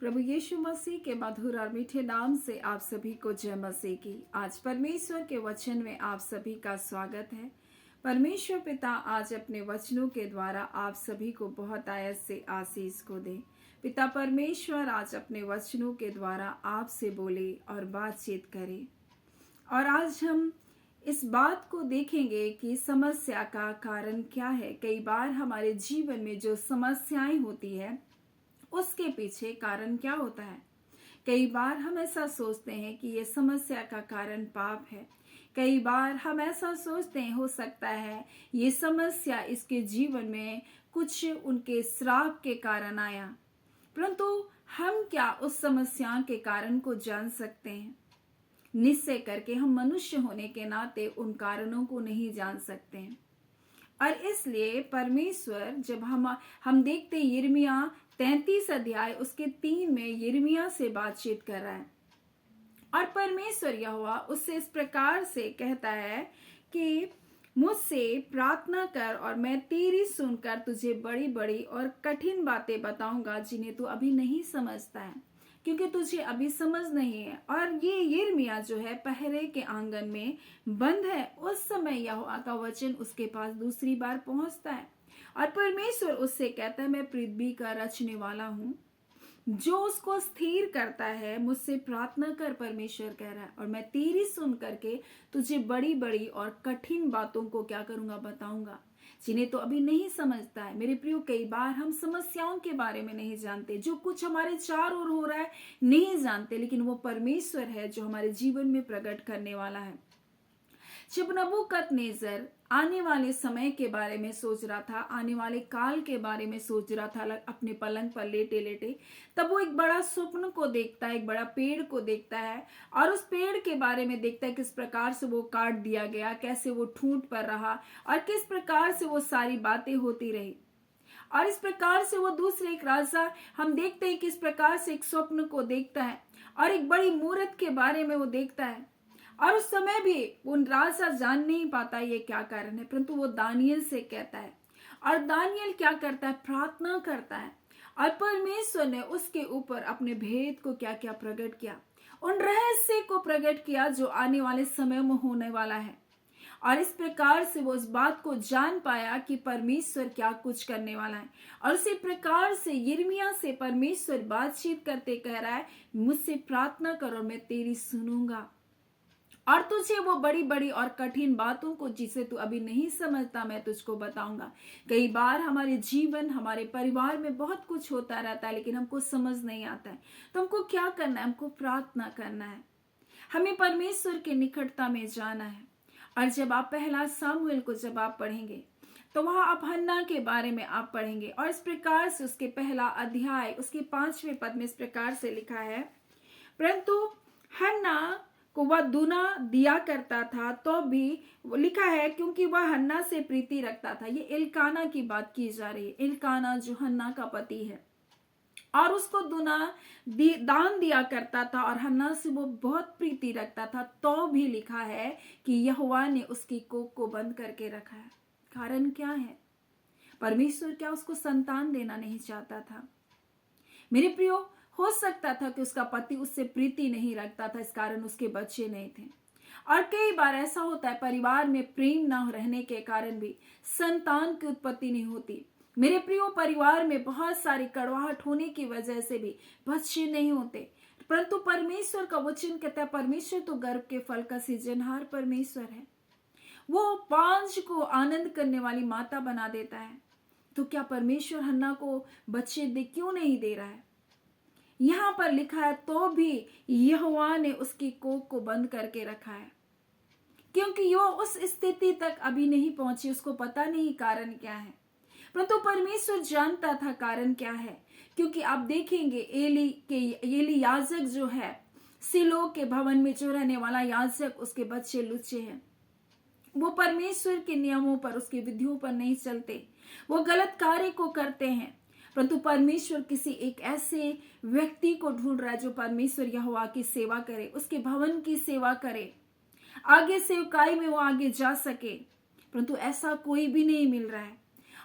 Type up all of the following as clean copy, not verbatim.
प्रभु यीशु मसीह के मधुर और मीठे नाम से आप सभी को जय मसीह की। आज परमेश्वर के वचन में आप सभी का स्वागत है। परमेश्वर पिता आज अपने वचनों के द्वारा आप सभी को बहुत आयत से आशीष को दे। पिता परमेश्वर आज अपने वचनों के द्वारा आपसे बोले और बातचीत करे। और आज हम इस बात को देखेंगे कि समस्या का कारण क्या है। कई बार हमारे जीवन में जो समस्याएं होती है उसके पीछे कारण क्या होता है। कई बार हम ऐसा सोचते हैं कि ये समस्या का कारण पाप है। कई बार हम ऐसा सोचते हैं हो सकता है ये समस्या इसके जीवन में कुछ उनके श्राप के कारण आया, परंतु हम क्या उस समस्या के कारण को जान सकते हैं? निश्चय करके हम मनुष्य होने के नाते उन कारणों को नहीं जान सकते हैं। और इसलिए परमेश्वर जब हम देखते यिर्मयाह 33 अध्याय उसके 3 में यिर्मयाह से बातचीत कर रहा है और परमेश्वर यहोवा उससे इस प्रकार से कहता है कि मुझसे प्रार्थना कर और मैं तेरी सुनकर तुझे बड़ी बड़ी और कठिन बातें बताऊंगा जिन्हें तू अभी नहीं समझता है, क्योंकि तुझे अभी समझ नहीं है। और ये यिर्मयाह जो है पहरे के आंगन में बंद है। उस समय यहोवा का वचन उसके पास दूसरी बार पहुंचता है और परमेश्वर उससे कहता है मैं पृथ्वी का रचने वाला हूं, जो उसको स्थिर करता है मुझसे प्रार्थना कर। परमेश्वर कह रहा है और मैं तेरी सुन करके तुझे बड़ी बड़ी और कठिन बातों को क्या करूंगा, बताऊंगा जिन्हें तो अभी नहीं समझता है। मेरे प्रियो, कई बार हम समस्याओं के बारे में नहीं जानते, जो कुछ हमारे चार ओर हो रहा है नहीं जानते, लेकिन वो परमेश्वर है जो हमारे जीवन में प्रकट करने वाला है। जब नबूकदनेस्सर आने वाले समय के बारे में सोच रहा था, आने वाले काल के बारे में सोच रहा था अपने पलंग पर लेटे लेटे, तब वो एक बड़ा स्वप्न को देखता है, एक बड़ा पेड़ को देखता है और उस पेड़ के बारे में देखता है किस प्रकार से वो काट दिया गया, कैसे वो ठूंठ पर रहा और किस प्रकार से वो सारी बातें होती रही। और इस प्रकार से वो दूसरे एक राजा हम देखते हैं किस प्रकार से एक स्वप्न को देखता है और एक बड़ी मूर्त के बारे में वो देखता है। और उस समय भी वो राजा जान नहीं पाता ये क्या कारण है, परंतु वो दानियल से कहता है और दानियल क्या करता है, प्रार्थना करता है और परमेश्वर ने उसके ऊपर अपने भेद को क्या क्या प्रकट किया, उन रहस्य को प्रकट किया जो आने वाले समय में होने वाला है। और इस प्रकार से वो उस बात को जान पाया कि परमेश्वर क्या कुछ करने वाला है। और उसी प्रकार से यिर्मयाह से परमेश्वर बातचीत करते कह रहा है मुझसे प्रार्थना करो, मैं तेरी सुनूंगा और तुझे वो बड़ी बड़ी और कठिन बातों को जिसे तू अभी नहीं समझता मैं तुझको बताऊंगा। कई बार हमारे जीवन, हमारे परिवार में बहुत कुछ होता रहता है लेकिन हमको समझ नहीं आता है, तो हमको क्या करना है, हमको प्रार्थना करना है, हमें परमेश्वर के निकटता में जाना है। और जब आप पहला सामुएल को जब आप पढ़ेंगे तो वहां आप हन्ना के बारे में आप पढ़ेंगे और इस प्रकार से उसके पहला अध्याय उसके 5वें पद में इस प्रकार से लिखा है, परंतु हन्ना को वह दूना दिया करता था तो भी लिखा है क्योंकि वह हन्ना से प्रीति रखता था। ये इल्काना की बात की जा रही है, इल्काना जो हन्ना का पति है और उसको दूना दान दिया करता था और हन्ना से वो बहुत प्रीति रखता था, तो भी लिखा है कि यहोवा ने उसकी कोख को बंद करके रखा है। कारण क्या है? परमेश्वर क्या उसको संतान देना नहीं चाहता था? मेरे प्रियो, हो सकता था कि उसका पति उससे प्रीति नहीं रखता था, इस कारण उसके बच्चे नहीं थे। और कई बार ऐसा होता है परिवार में प्रेम न रहने के कारण भी संतान की उत्पत्ति नहीं होती। मेरे प्रियो, परिवार में बहुत सारी कड़वाहट होने की वजह से भी बच्चे नहीं होते, परंतु परमेश्वर का वचन कहता है परमेश्वर तो गर्भ के फल का सृजनहार परमेश्वर है। वो बांझ को आनंद करने वाली माता बना देता है। तो क्या परमेश्वर हन्ना को बच्चे क्यों नहीं दे रहा है? यहां पर लिखा है तो भी यहोवा ने उसकी कोख को बंद करके रखा है, क्योंकि वो उस स्थिति तक अभी नहीं पहुंची, उसको पता नहीं कारण क्या है, परंतु परमेश्वर जानता था कारण क्या है। क्योंकि आप देखेंगे एली याजक जो है, सिलो के भवन में जो रहने वाला याजक, उसके बच्चे लुच्चे हैं, वो परमेश्वर के नियमों पर, उसके विधियों पर नहीं चलते, वो गलत कार्य को करते हैं। परंतु परमेश्वर किसी एक ऐसे व्यक्ति को ढूंढ रहा है जो परमेश्वर यहोवा की सेवा करे, उसके भवन की सेवा करे, आगे सेवकाई में वो आगे जा सके, परंतु ऐसा कोई भी नहीं मिल रहा है।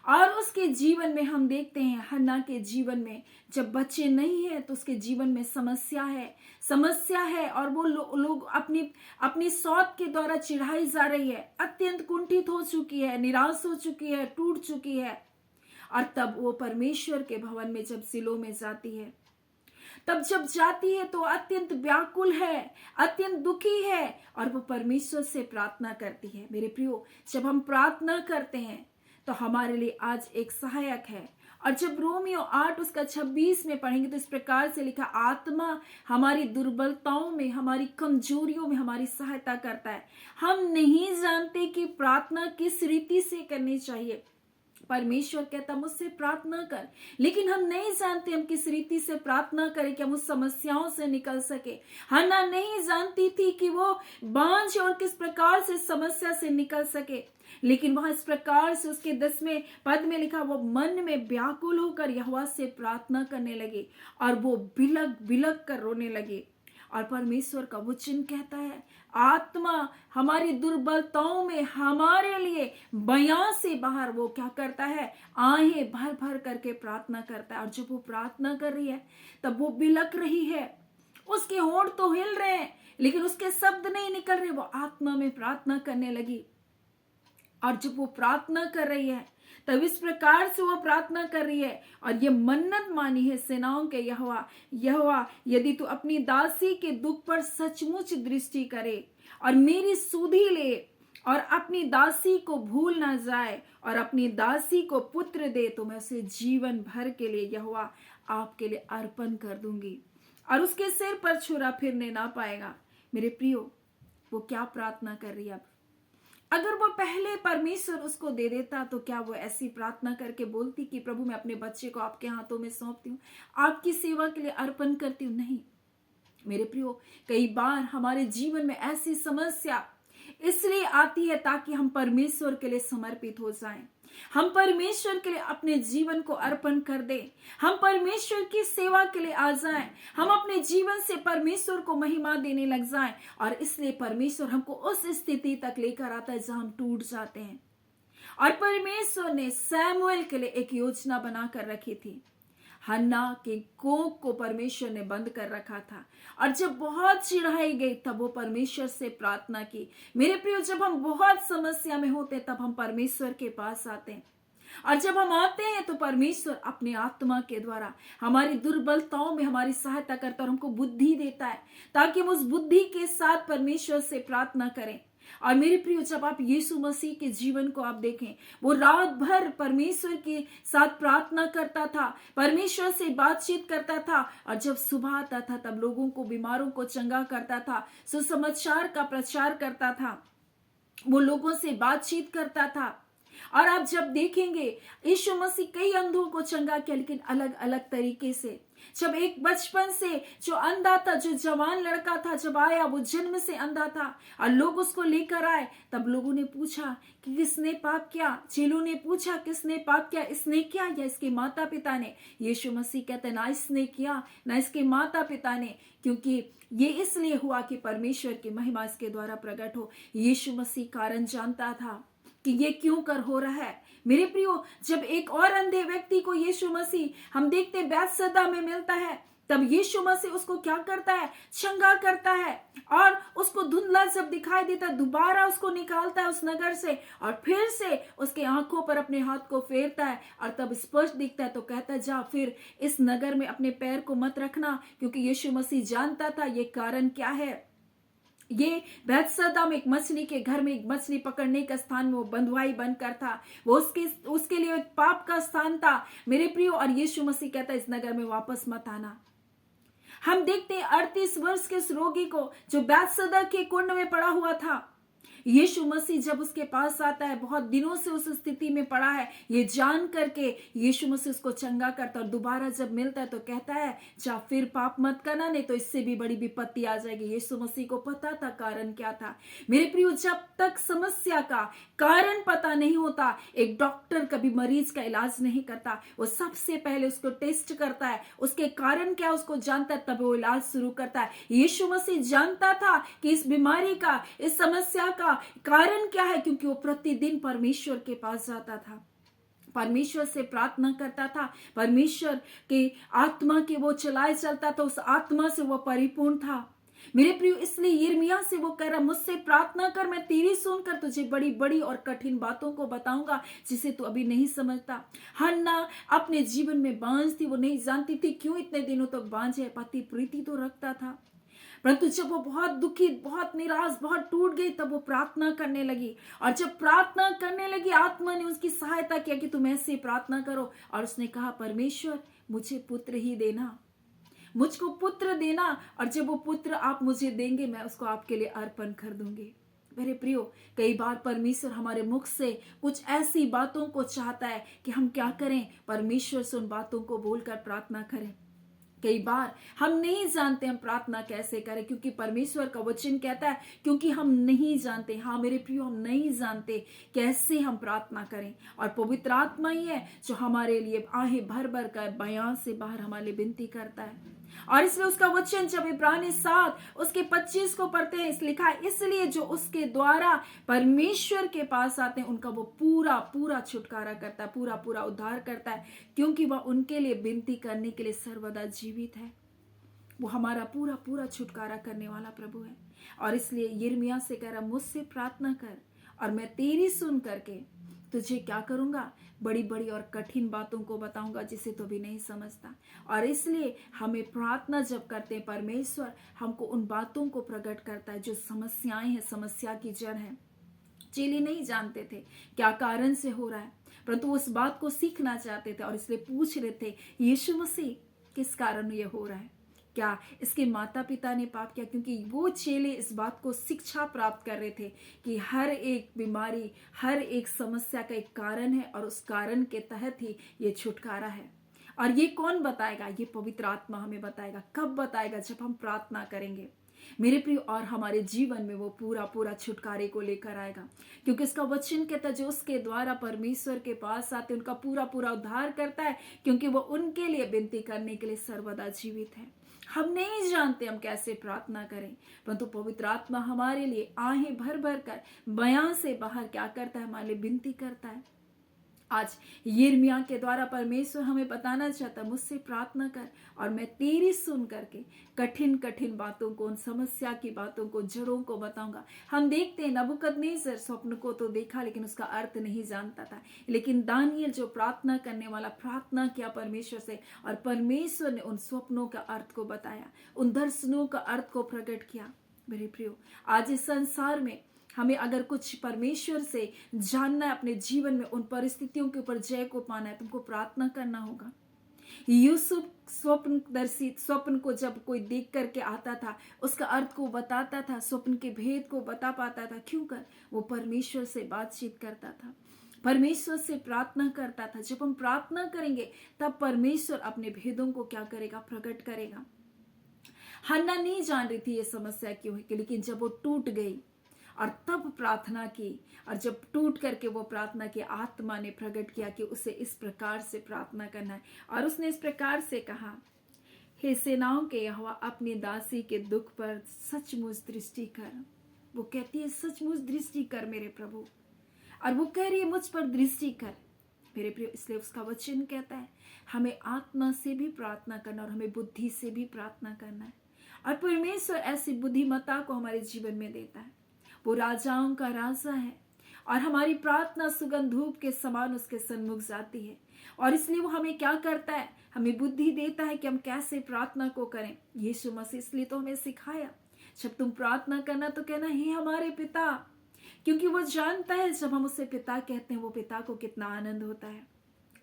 और उसके जीवन में हम देखते हैं, हन्ना के जीवन में जब बच्चे नहीं है तो उसके जीवन में समस्या है और वो लोग अपनी सौत के द्वारा चिढ़ाई जा रही है, अत्यंत कुंठित हो चुकी है, निराश हो चुकी है, टूट चुकी है। और तब वो परमेश्वर के भवन में जब सिलो में जाती है, तब जब जाती है तो अत्यंत व्याकुल है, अत्यंत दुखी है और वो परमेश्वर से प्रार्थना करती है। मेरे प्रियो, जब हम प्रार्थना करते हैं तो हमारे लिए आज एक सहायक है। और जब रोमियो 8 उसका 26 में पढ़ेंगे तो इस प्रकार से लिखा, आत्मा हमारी दुर्बलताओं में, हमारी कमजोरियों में हमारी सहायता करता है। हम नहीं जानते कि प्रार्थना किस रीति से करनी चाहिए। परमेश्वर कहता मुझसे प्रार्थना कर, लेकिन हम नहीं जानते हम किस रीति से प्रार्थना करें कि हम उस समस्याओं से निकल सके। हन्ना नहीं जानती थी कि वो बांझ और किस प्रकार से समस्या से निकल सके, लेकिन वहां इस प्रकार से उसके 10वें पद में लिखा, वो मन में व्याकुल होकर यहोवा से प्रार्थना करने लगे और वो बिलक बिलक कर रोने लगे। और परमेश्वर का वचन कहता है, आत्मा हमारी दुर्बलताओं में हमारे लिए बयां से बाहर वो क्या करता है, आहें भर भर करके प्रार्थना करता है। और जब वो प्रार्थना कर रही है तब वो बिलक रही है, उसके होंठ तो हिल रहे हैं लेकिन उसके शब्द नहीं निकल रहे। वो आत्मा में प्रार्थना करने लगी और जब वो प्रार्थना कर रही है तब इस प्रकार से वो प्रार्थना कर रही है और ये मन्नत मानी है सेनाओं के यहोवा, यदि तू अपनी दासी के दुख पर सचमुच दृष्टि करे और मेरी सुधि ले और अपनी दासी को भूल ना जाए और अपनी दासी को पुत्र दे, तो मैं उसे जीवन भर के लिए यहोवा आपके लिए अर्पण कर दूंगी और उसके सिर पर छुरा फिरने ना पाएगा। मेरे प्रियो, वो क्या प्रार्थना कर रही है अब? अगर वो पहले परमेश्वर उसको दे देता तो क्या वो ऐसी प्रार्थना करके बोलती कि प्रभु मैं अपने बच्चे को आपके हाथों में सौंपती हूँ, आपकी सेवा के लिए अर्पण करती हूँ? नहीं मेरे प्रियो, कई बार हमारे जीवन में ऐसी समस्या इसलिए आती है ताकि हम परमेश्वर के लिए समर्पित हो जाएं, हम परमेश्वर के लिए अपने जीवन को अर्पण कर दें, हम परमेश्वर की सेवा के लिए आ जाएं, हम अपने जीवन से परमेश्वर को महिमा देने लग जाएं। और इसलिए परमेश्वर हमको उस स्थिति तक लेकर आता है जहां हम टूट जाते हैं। और परमेश्वर ने सैमुएल के लिए एक योजना बनाकर रखी थी। हन्ना के कोख को परमेश्वर ने बंद कर रखा था और जब बहुत चिढ़ाई गई तब वो परमेश्वर से प्रार्थना की। मेरे प्रियो, जब हम बहुत समस्या में होते तब हम परमेश्वर के पास आते हैं और जब हम आते हैं तो परमेश्वर अपने आत्मा के द्वारा हमारी दुर्बलताओं में हमारी सहायता करता और हमको बुद्धि देता है ताकि हम उस बुद्धि के साथ परमेश्वर से प्रार्थना करें। और मेरे प्रियो, जब आप यीशु मसीह के जीवन को आप देखें, वो रात भर परमेश्वर के साथ प्रार्थना करता था, परमेश्वर से बातचीत करता था और जब सुबह आता था तब लोगों को, बीमारों को चंगा करता था, सुसमाचार का प्रचार करता था, वो लोगों से बातचीत करता था। और आप जब देखेंगे यीशु मसीह कई अंधों को चंगा किया, लेकिन अलग अलग तरीके से। जब एक बचपन से जो अंधा था, जो जवान लड़का था, जब आया वो जन्म से अंधा था और लोग उसको लेकर आए, तब लोगों ने पूछा कि किसने पाप किया? चेलों ने पूछा किसने पाप किया, इसने किया या इसके माता पिता ने? यीशु मसीह कहते ना इसने किया ना इसके माता पिता ने, क्योंकि ये इसलिए हुआ कि परमेश्वर की महिमा इसके द्वारा प्रकट हो। यीशु मसीह कारण जानता था कि ये क्यों कर हो रहा है। मेरे प्रियो, जब एक और अंधे व्यक्ति को यीशु मसीह हम देखते बैतसैदा में मिलता है, तब यीशु मसीह उसको क्या करता है? चंगा करता है और उसको धुंधला जब दिखाई देता दोबारा उसको निकालता है उस नगर से और फिर से उसके आंखों पर अपने हाथ को फेरता है और तब स्पष्ट दिखता है तो कहता है जा फिर इस नगर में अपने पैर को मत रखना, क्योंकि यीशु मसीह जानता था ये कारण क्या है। ये बैतसैदा में एक मछली के घर में, एक मछली पकड़ने का स्थान में वो बंधुआई बनकर था, वो उसके लिए एक पाप का स्थान था मेरे प्रियो। और यीशु मसीह कहता है इस नगर में वापस मत आना। हम देखते हैं 38 वर्ष के उस रोगी को जो बैतसैदा के कुंड में पड़ा हुआ था, यीशु मसीह जब उसके पास आता है, बहुत दिनों से उस स्थिति में पड़ा है, ये जान करके यीशु मसीह उसको चंगा करता और दोबारा जब मिलता है तो कहता है जा फिर पाप मत करना, नहीं तो इससे भी बड़ी विपत्ति आ जाएगी। यीशु मसीह को पता था कारण क्या था। मेरे प्रियो, जब तक समस्या का कारण पता नहीं होता, एक डॉक्टर कभी मरीज का इलाज नहीं करता। वो सबसे पहले उसको टेस्ट करता है, उसके कारण क्या उसको जानता है, तब वो इलाज शुरू करता है। यीशु मसीह जानता था कि इस बीमारी का, इस समस्या का कारण क्या है, क्योंकि वो प्रतिदिन परमेश्वर के पास जाता था, परमेश्वर से प्रार्थना करता था, परमेश्वर के आत्मा के वो चलाए चलता था, उस आत्मा से वो परिपूर्ण था। मेरे प्रियो, इसलिए यिर्मयाह से वो कह रहा, मुझसे प्रार्थना कर, मैं तेरी सुनकर तुझे बड़ी बड़ी और कठिन बातों को बताऊंगा जिसे तू अभी नहीं समझता। हन्ना अपने जीवन में बांझ थी, वो नहीं जानती थी क्यों इतने दिनों तक बांझ है। पति प्रीति तो रखता था, परंतु जब वो बहुत दुखी, बहुत निराश, बहुत टूट गई, तब वो प्रार्थना करने लगी। और जब प्रार्थना करने लगी, आत्मा ने उसकी सहायता किया कि तुम ऐसे प्रार्थना करो। और उसने कहा, परमेश्वर मुझे पुत्र ही देना, मुझको पुत्र देना, और जब वो पुत्र आप मुझे देंगे, मैं उसको आपके लिए अर्पण कर दूंगी। मेरे प्रियो, कई बार परमेश्वर हमारे मुख से कुछ ऐसी बातों को चाहता है कि हम क्या करें, परमेश्वर से उन बातों को बोलकर प्रार्थना करें। कई बार हम नहीं जानते हम प्रार्थना कैसे करें, क्योंकि परमेश्वर का वचन कहता है, क्योंकि हम नहीं जानते। हाँ मेरे प्रियो, हम नहीं जानते कैसे हम प्रार्थना करें, और पवित्र आत्मा ही है जो हमारे लिए आहें भर भर कर बयां से बाहर हमारे लिए विनती करता है। और इसलिए उसका वचन जब इब्रानी 7 उसके 25 को पढ़ते हैं, इस लिखा है, इसलिए जो उसके द्वारा परमेश्वर के पास आते हैं उनका वो पूरा पूरा छुटकारा करता है, पूरा पूरा उद्धार करता है, क्योंकि वह उनके लिए विनती करने के लिए सर्वदा जीवित है। वो हमारा पूरा पूरा छुटकारा करने वाला प्रभु है। और इसलिए यिर्मयाह से कह रहा, मुझसे प्रार्थना कर और मैं तेरी सुन करके तुझे क्या करूंगा, बड़ी बड़ी और कठिन बातों को बताऊंगा जिसे तो भी नहीं समझता। और इसलिए हमें प्रार्थना जब करते हैं, परमेश्वर हमको उन बातों को प्रकट करता है जो समस्याएं हैं, समस्या की जड़ है। चेले नहीं जानते थे क्या कारण से हो रहा है, परंतु उस बात को सीखना चाहते थे और इसलिए पूछ रहे थे, यीशु मसीह किस कारण ये हो रहा है, क्या इसके माता पिता ने पाप किया? क्योंकि वो चेले इस बात को शिक्षा प्राप्त कर रहे थे कि हर एक बीमारी, हर एक समस्या का एक कारण है, और उस कारण के तहत ही ये छुटकारा है। और ये कौन बताएगा? ये पवित्र आत्मा हमें बताएगा। कब बताएगा? जब हम प्रार्थना करेंगे मेरे प्रिय, और हमारे जीवन में वो पूरा पूरा छुटकारे को लेकर आएगा। क्योंकि इसका वचन कहता है, जो उसके द्वारा परमेश्वर के पास आते उनका पूरा पूरा उद्धार करता है, क्योंकि वो उनके लिए विनती करने के लिए सर्वदा जीवित है। हम नहीं जानते हम कैसे प्रार्थना करें, परंतु पवित्र आत्मा हमारे लिए आहें भर भर कर बयां से बाहर क्या करता है, हमारे लिए विनती करता है। आज यिर्मयाह के द्वारा परमेश्वर हमें बताना चाहता, मुझसे प्रार्थना कर और मैं तेरी सुन करके कठिन कठिन बातों को, उन समस्या की बातों को, जड़ों को बताऊंगा। हम देखते हैं नबूकदनेस्सर स्वप्न को तो देखा लेकिन उसका अर्थ नहीं जानता था, लेकिन दानियल जो प्रार्थना करने वाला, प्रार्थना किया परमेश्वर से, और परमेश्वर ने उन स्वप्नों का अर्थ को बताया, उन दर्शनों का अर्थ को प्रकट किया। मेरे प्रियो, आज इस संसार में हमें अगर कुछ परमेश्वर से जानना है, अपने जीवन में उन परिस्थितियों के ऊपर जय को पाना है, तुमको प्रार्थना करना होगा। यूसुफ स्वप्न को जब कोई देख करके आता था, उसका अर्थ को बताता था, स्वप्न के भेद को बता पाता था। क्यों कर? वो परमेश्वर से बातचीत करता था, परमेश्वर से प्रार्थना करता था। जब हम प्रार्थना करेंगे तब परमेश्वर अपने भेदों को क्या करेगा? प्रकट करेगा। हन्ना नहीं जान रही थी ये समस्या क्यों है, लेकिन जब वो टूट गई और तब प्रार्थना की, और जब टूट करके वो प्रार्थना की, आत्मा ने प्रकट किया कि उसे इस प्रकार से प्रार्थना करना है। और उसने इस प्रकार से कहा, हे सेनाओं के यहोवा, अपनी दासी के दुख पर सचमुच दृष्टि कर। वो कहती है, सचमुच दृष्टि कर मेरे प्रभु, और वो कह रही है, मुझ पर दृष्टि कर मेरे प्रिय। इसलिए उसका वचन कहता है, हमें आत्मा से भी प्रार्थना करना और हमें बुद्धि से भी प्रार्थना करना है। और परमेश्वर ऐसी बुद्धिमत्ता को हमारे जीवन में देता है। वो राजाओं का राजा है, और हमारी प्रार्थना सुगंध धूप के समान उसके सन्मुख जाती है। और इसलिए वो हमें क्या करता है? हमें बुद्धि देता है कि हम कैसे प्रार्थना को करें। यीशु मसीह इसलिए तो हमें सिखाया, जब तुम प्रार्थना करना तो कहना, हे हमारे पिता, क्योंकि वो जानता है जब हम उसे पिता कहते हैं, वो पिता को कितना आनंद होता है।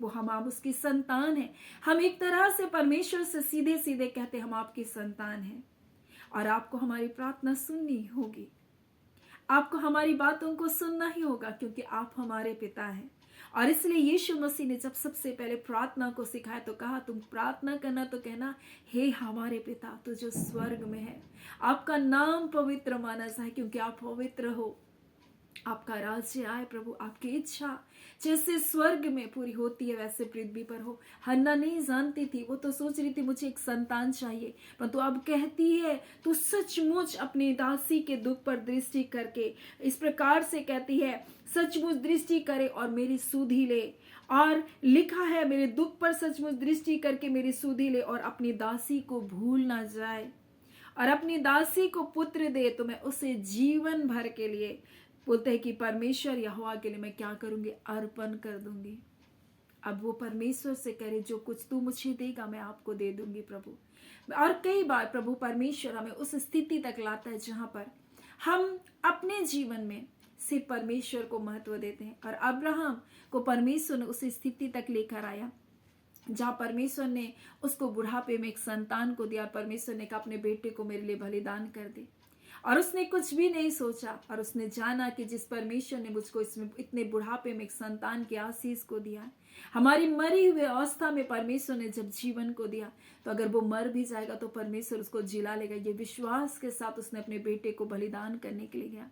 वो हम उसकी संतान है। हम एक तरह से परमेश्वर से सीधे सीधे कहते हैं, हम आपकी संतान हैं, और आपको हमारी प्रार्थना सुननी होगी, आपको हमारी बातों को सुनना ही होगा, क्योंकि आप हमारे पिता हैं। और इसलिए यीशु मसीह ने जब सबसे पहले प्रार्थना को सिखाया तो कहा, तुम प्रार्थना करना तो कहना, हे हमारे पिता तो जो स्वर्ग में है, आपका नाम पवित्र माना जाए, क्योंकि आप पवित्र हो। आपका राज्य आए प्रभु, आपकी इच्छा जैसे स्वर्ग में पूरी होती है वैसे पृथ्वी पर हो। हन्ना नहीं जानती थी, वो तो सोच रही थी मुझे एक संतान चाहिए, परंतु अब कहती है, तू सचमुच अपनी दासी के दुख पर दृष्टि करके इस प्रकार से कहती है, सचमुच दृष्टि करे और मेरी सुधि ले, और लिखा है, मेरे दुख पर सचमुच दृष्टि करके मेरी सुधि ले और अपनी दासी को भूल ना जाए और अपनी दासी को पुत्र दे तो मैं उसे जीवन भर के लिए, बोलते हैं कि परमेश्वर यहोवा के लिए मैं क्या करूंगी, अर्पण कर दूंगी। अब वो परमेश्वर से करे, जो कुछ तू मुझे देगा मैं आपको दे दूंगी प्रभु। और कई बार प्रभु परमेश्वर हमें उस स्थिति तक लाता है जहां पर हम अपने जीवन में सिर्फ परमेश्वर को महत्व देते हैं। और अब्राहम को परमेश्वर ने उस स्थिति तक लेकर आया जहां परमेश्वर ने उसको बुढ़ापे में एक संतान को दिया। परमेश्वर ने कहा अपने बेटे को मेरे लिए बलिदान कर दे, और उसने कुछ भी नहीं सोचा और उसने जाना कि जिस परमेश्वर ने मुझको इसमें इतने बुढ़ापे में एक संतान के आशीष को दिया, हमारी मरी हुई अवस्था में परमेश्वर ने जब जीवन को दिया, तो अगर वो मर भी जाएगा तो परमेश्वर उसको जिला लेगा। ये विश्वास के साथ उसने अपने बेटे को बलिदान करने के लिए गया।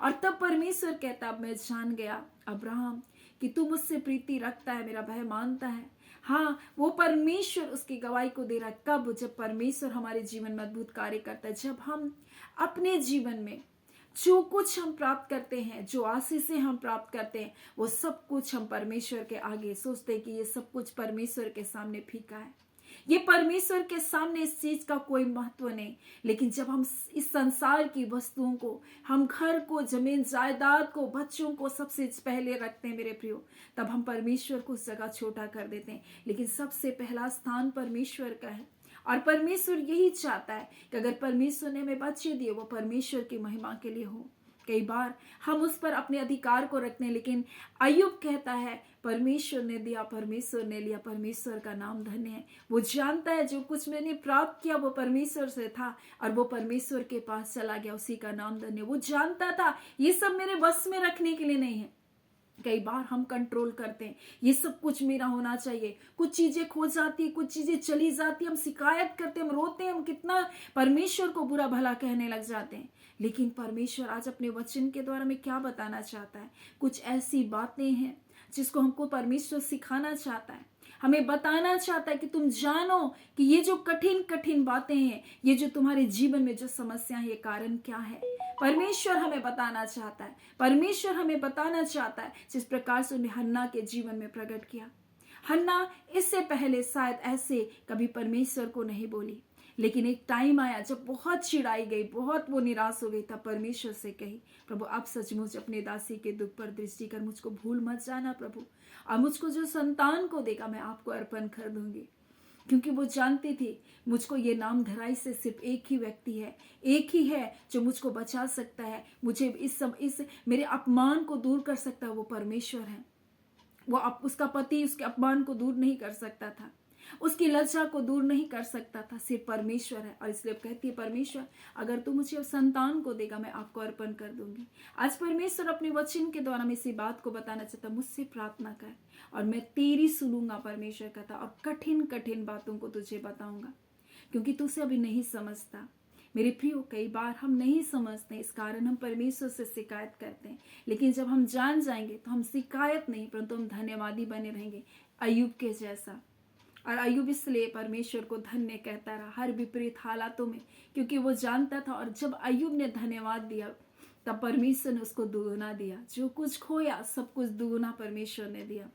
और तब परमेश्वर कहता, अब मैं जान गया अब्राहम कि तू मुझसे प्रीति रखता है, मेरा भय मानता है। हाँ, वो परमेश्वर उसकी गवाही को दे रहा है। कब? जब परमेश्वर हमारे जीवन में अद्भुत कार्य करता है, जब हम अपने जीवन में जो कुछ हम प्राप्त करते हैं, जो आशीषें हम प्राप्त करते हैं, वो सब कुछ हम परमेश्वर के आगे सोचते हैं कि ये सब कुछ परमेश्वर के सामने फीका है, ये परमेश्वर के सामने इस चीज का कोई महत्व नहीं। लेकिन जब हम इस संसार की वस्तुओं को, हम घर को, जमीन जायदाद को, बच्चों को सबसे पहले रखते हैं मेरे प्रियो, तब हम परमेश्वर को उस जगह छोटा कर देते हैं। लेकिन सबसे पहला स्थान परमेश्वर का है, और परमेश्वर यही चाहता है कि अगर परमेश्वर ने हमें बच्चे दिए, वो परमेश्वर की महिमा के लिए हो। कई बार हम उस पर अपने अधिकार को रखते हैं, लेकिन अय्यूब कहता है परमेश्वर ने दिया, परमेश्वर ने लिया, परमेश्वर का नाम धन्य है। वो जानता है जो कुछ मैंने प्राप्त किया वो परमेश्वर से था, और वो परमेश्वर के पास चला गया, उसी का नाम धन्य। वो जानता था ये सब मेरे बस में रखने के लिए नहीं है। कई बार हम कंट्रोल करते हैं, ये सब कुछ मेरा होना चाहिए, कुछ चीजें खो जाती है, कुछ चीजें चली जाती, हम शिकायत करते हैं, हम रोते हैं, हम कितना परमेश्वर को बुरा भला कहने लग जाते हैं। लेकिन परमेश्वर आज अपने वचन के द्वारा हमें क्या बताना चाहता है? कुछ ऐसी बातें हैं जिसको हमको परमेश्वर सिखाना चाहता है, हमें बताना चाहता है कि तुम जानो कि ये जो कठिन कठिन बातें हैं, ये जो तुम्हारे जीवन में जो समस्या है, ये कारण क्या है। परमेश्वर हमें बताना चाहता है, परमेश्वर हमें बताना चाहता है, जिस प्रकार से उन्हें हन्ना के जीवन में प्रकट किया। हन्ना इससे पहले शायद ऐसे कभी परमेश्वर को नहीं बोली, लेकिन एक टाइम आया जब बहुत चिढ़ाई गई, बहुत वो निराश हो गई, तब परमेश्वर से कही, प्रभु आप सचमुच अपने दासी के दुख पर दृष्टि कर, मुझको भूल मत जाना प्रभु, और मुझको जो संतान को देगा मैं आपको अर्पण कर दूंगी। क्योंकि वो जानती थी मुझको ये नाम धराई से सिर्फ एक ही व्यक्ति है, एक ही है जो मुझको बचा सकता है, मुझे इस मेरे अपमान को दूर कर सकता है, वो परमेश्वर है। वो उसका पति उसके अपमान को दूर नहीं कर सकता था, उसकी लज्जा को दूर नहीं कर सकता था, सिर्फ परमेश्वर है। और इसलिए कहती है परमेश्वर अगर तू मुझे संतान को देगा मैं आपको अर्पण कर दूंगी। आज परमेश्वर अपने वचन के द्वारा मैं इसी बात को बताना चाहता, मुझसे प्रार्थना कर और मैं तेरी सुनूंगा। परमेश्वर कहता, और कठिन कठिन बातों को तुझे बताऊंगा, क्योंकि तू उसे अभी नहीं समझता। मेरे प्रियो, कई बार हम नहीं समझते, इस कारण हम परमेश्वर से शिकायत करते हैं। लेकिन जब हम जान जाएंगे तो हम शिकायत नहीं परंतु हम धन्यवादी बने रहेंगे, अय्यूब के जैसा। और अय्यूब इसलिए परमेश्वर को धन्य कहता रहा हर विपरीत हालातों में, क्योंकि वो जानता था। और जब अय्यूब ने धन्यवाद दिया तब परमेश्वर ने उसको दुगुना दिया, जो कुछ खोया सब कुछ दुगुना परमेश्वर ने दिया।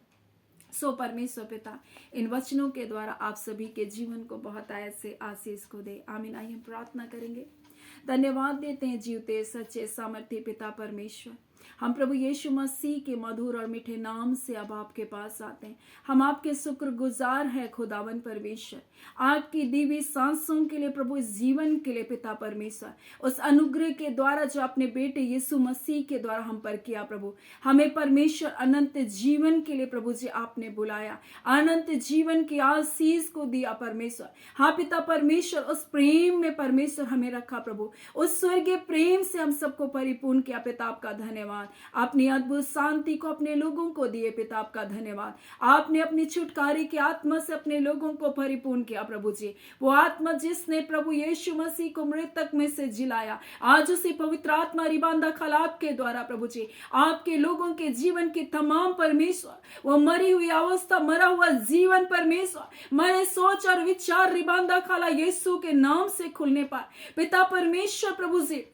सो परमेश्वर पिता इन वचनों के द्वारा आप सभी के जीवन को बहुत आयत से आशीष को दे। आमीन। आइए हम प्रार्थना करेंगे। धन्यवाद देते हैं जीवते सच्चे सामर्थ्य पिता परमेश्वर, हम प्रभु यीशु मसीह के मधुर और मीठे नाम से अब आपके पास आते हैं। हम आपके शुक्रगुजार हैं खुदावन परमेश्वर, आपकी दिव्य सांसों के लिए प्रभु, इस जीवन के लिए पिता परमेश्वर, उस अनुग्रह के द्वारा जो अपने बेटे यीशु मसीह के द्वारा हम पर किया प्रभु। हमें परमेश्वर अनंत जीवन के लिए प्रभु जी आपने बुलाया, अनंत जीवन की आशीष को दिया परमेश्वर। हाँ पिता परमेश्वर, उस प्रेम में परमेश्वर हमें रखा प्रभु, उस स्वर्गीय प्रेम से हम सबको परिपूर्ण किया पिता, आपका धन्यवाद। आपने अद्भुत शांति को अपने लोगों को दिए पिता, आपका धन्यवाद। आपने अपनी छुटकारे की आत्मा से अपने लोगों को परिपूर्ण किया प्रभु जी। वो आत्मा जिसने प्रभु यीशु मसीह को मृतक में से जिलाया, आज उसी पवित्र आत्मा रिबांदा खलाप के द्वारा प्रभु जी आपके लोगों के जीवन के तमाम परमेश्वर, वो मरी हुई अवस्था, मरा हुआ जीवन परमेश्वर, मरे सोच और विचार रिबांदा खाला यीशु के नाम से खुलने पाए पिता परमेश्वर प्रभु जी।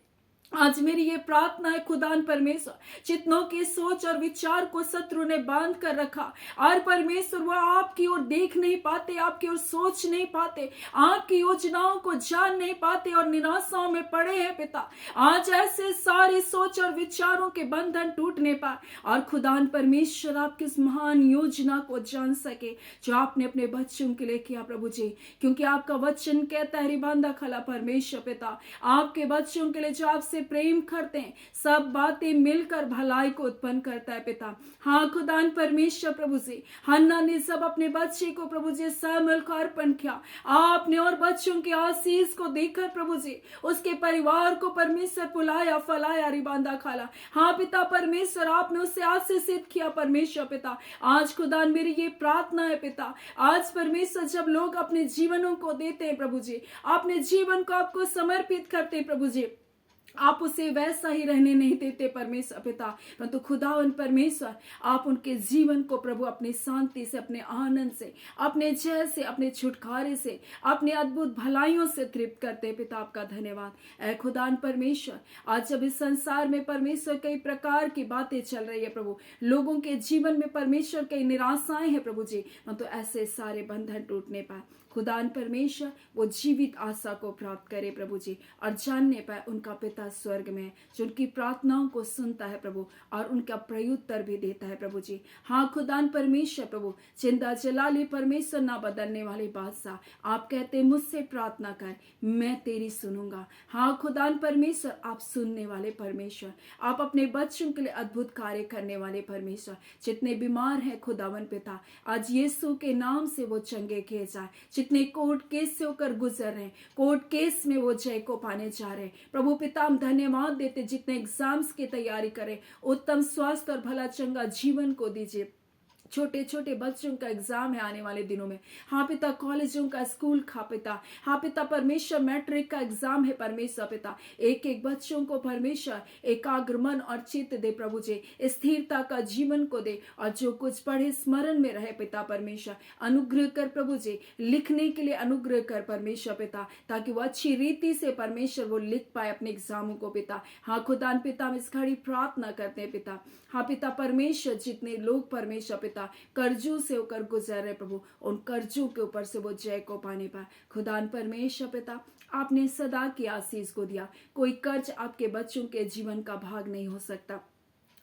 आज मेरी ये प्रार्थना है खुदान परमेश्वर, जितनों के सोच और विचार को शत्रु ने बांध कर रखा, और परमेश्वर वो आपकी ओर देख नहीं पाते, आपकी ओर सोच नहीं पाते, आपकी योजनाओं को जान नहीं पाते और निराशाओं में पड़े हैं पिता। आज ऐसे सारे सोच और विचारों के बंधन टूटने पाए और खुदान परमेश्वर आपकी इस महान योजना को जान सके जो आपने अपने बच्चों के लिए किया प्रभु जी। क्योंकि आपका वचन कहता है रिबांदा खला परमेश्वर पिता, आपके बच्चों के लिए जो आपसे प्रेम करते हैं सब बातें मिलकर भलाई को उत्पन्न करता है पिता। हाँ खुदान परमेश्वर प्रभु जी, हन्ना ने सब अपने बच्चे को प्रभु जी शामिल को अर्पण किया, आपने और बच्चों के आशीष को देखकर प्रभु जी उसके परिवार को परमेश्वर बुलाया फलाया रिबांदा खाला। हाँ पिता परमेश्वर, आपने उससे आशीषित किया परमेश्वर पिता। आज खुदान मेरी ये प्रार्थना है पिता, आज परमेश्वर जब लोग अपने जीवनों को देते हैं प्रभु जी, अपने जीवन को आपको समर्पित करते हैं प्रभु जी, आप उसे वैसा ही रहने नहीं देते परमेश्वर पिता, परंतु खुदावन परमेश्वर आप उनके जीवन को प्रभु अपनी शांति से, अपने आनंद से, अपने जय से, अपने छुटकारे से, अपने अद्भुत भलाइयों से तृप्त करते पिता। आपका धन्यवाद ऐ खुदान परमेश्वर। आज जब इस संसार में परमेश्वर कई प्रकार की बातें चल रही है प्रभु, लोगों के जीवन में परमेश्वर कई निराशाएं हैं प्रभु जी, परंतु ऐसे सारे बंधन टूटने पाए खुदान परमेश्वर वो जीवित आशा को प्राप्त करे प्रभु जी, और जानने पाए उनका पिता स्वर्ग में है जो उनकी प्रार्थनाओं को सुनता है प्रभु और उनका प्रत्युत्तर भी देता है प्रभु जी। हाँ खुदान परमेश्वर प्रभु, चिंता जलाली परमेश्वर ना बदलने वाले बादशाह, आप कहते मुझसे प्रार्थना कर मैं तेरी सुनूंगा। हाँ खुदान परमेश्वर, आप सुनने वाले परमेश्वर, आप अपने बच्चों के लिए अद्भुत कार्य करने वाले परमेश्वर। जितने बीमार हैं खुदावन पिता, आज यीशु के नाम से वो चंगे किए जाए। जितने कोर्ट केस से होकर गुजर रहे हैं, कोर्ट केस में वो जय को पाने जा रहे हैं प्रभु पिता, हम धन्यवाद देते। जितने एग्जाम्स की तैयारी करें, उत्तम स्वास्थ्य और भला चंगा जीवन को दीजिए। छोटे छोटे बच्चों का एग्जाम है आने वाले दिनों में, हाँ पिता, कॉलेजों का, स्कूल का पिता, हाँ पिता परमेश्वर, मैट्रिक का एग्जाम है परमेश्वर पिता, एक एक बच्चों को परमेश्वर एकाग्र मन और चित्त दे प्रभु जी, स्थिरता का जीवन को दे, और जो कुछ पढ़े स्मरण में रहे पिता परमेश्वर, अनुग्रह कर प्रभु जी, लिखने के लिए अनुग्रह कर परमेश्वर पिता, ताकि वो अच्छी रीति से परमेश्वर वो लिख पाए अपने एग्जामों को पिता। हाँ खुदान पिता, हम इस घड़ी प्रार्थना करते हैं पिता। हाँ पिता परमेश्वर, जितने लोग परमेश्वर पिता कर्जों से होकर गुजर रहे प्रभु, उन कर्जों के ऊपर से वो जय को पाने पाए खुदान परमेश्वर पिता। आपने सदा की आशीष को दिया, कोई कर्ज आपके बच्चों के जीवन का भाग नहीं हो सकता।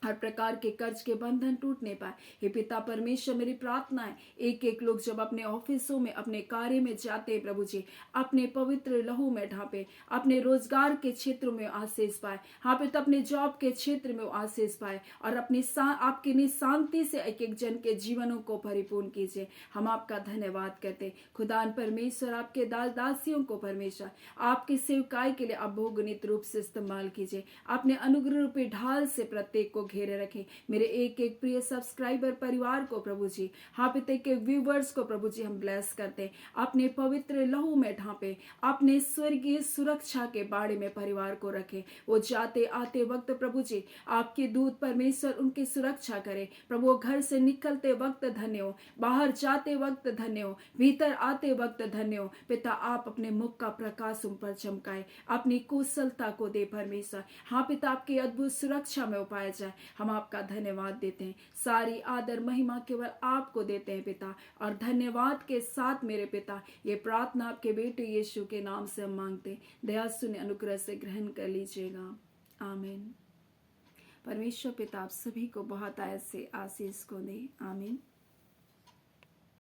हर प्रकार के कर्ज के बंधन टूटने पाए हे पिता परमेश्वर। मेरी प्रार्थना है एक एक लोग जब अपने ऑफिसों में, अपने कार्य में जाते हैं प्रभु जी, अपने पवित्र लहू में ढांपे, अपने रोजगार के क्षेत्रों में आशीष पाए। हाँ पिता, अपने जॉब के क्षेत्र में आशीष पाए, और अपनी आपकी शांति से एक एक जन के जीवनों को परिपूर्ण कीजिए। हम आपका धन्यवाद करते खुदान परमेश्वर। आपके दास दासियों को परमेश्वर आपकी सेवकाई के लिए अभोगनित रूप से इस्तेमाल कीजिए। अपने अनुग्रह रूपी ढाल से प्रत्येक को घेरे रखें। मेरे एक एक प्रिय सब्सक्राइबर परिवार को प्रभु जी, हाँ पिता के व्यूवर्स को प्रभु जी हम ब्लेस करते, अपने पवित्र लहू में ढांपे, अपने स्वर्गीय सुरक्षा के बाड़े में परिवार को रखें। वो जाते आते वक्त प्रभु जी आपके दूत परमेश्वर उनकी सुरक्षा करे प्रभु। घर से निकलते वक्त धन्य हो, बाहर जाते वक्त धन्य हो, भीतर आते वक्त धन्य हो पिता। आप अपने मुख का प्रकाश उन पर चमकाए, अपनी कुशलता को दे परमेश्वर। हाँ पिता, आपकी अद्भुत सुरक्षा में उपाया जाए। हम आपका धन्यवाद देते हैं, सारी आदर महिमा केवल आपको देते हैं पिता। और धन्यवाद के साथ मेरे पिता ये प्रार्थना आपके बेटे यीशु के नाम से हम मांगते, दया सुने अनुग्रह से ग्रहण कर लीजिएगा, आमीन। परमेश्वर पिता आप सभी को बहुत आयत से आशीष को दे, आमीन।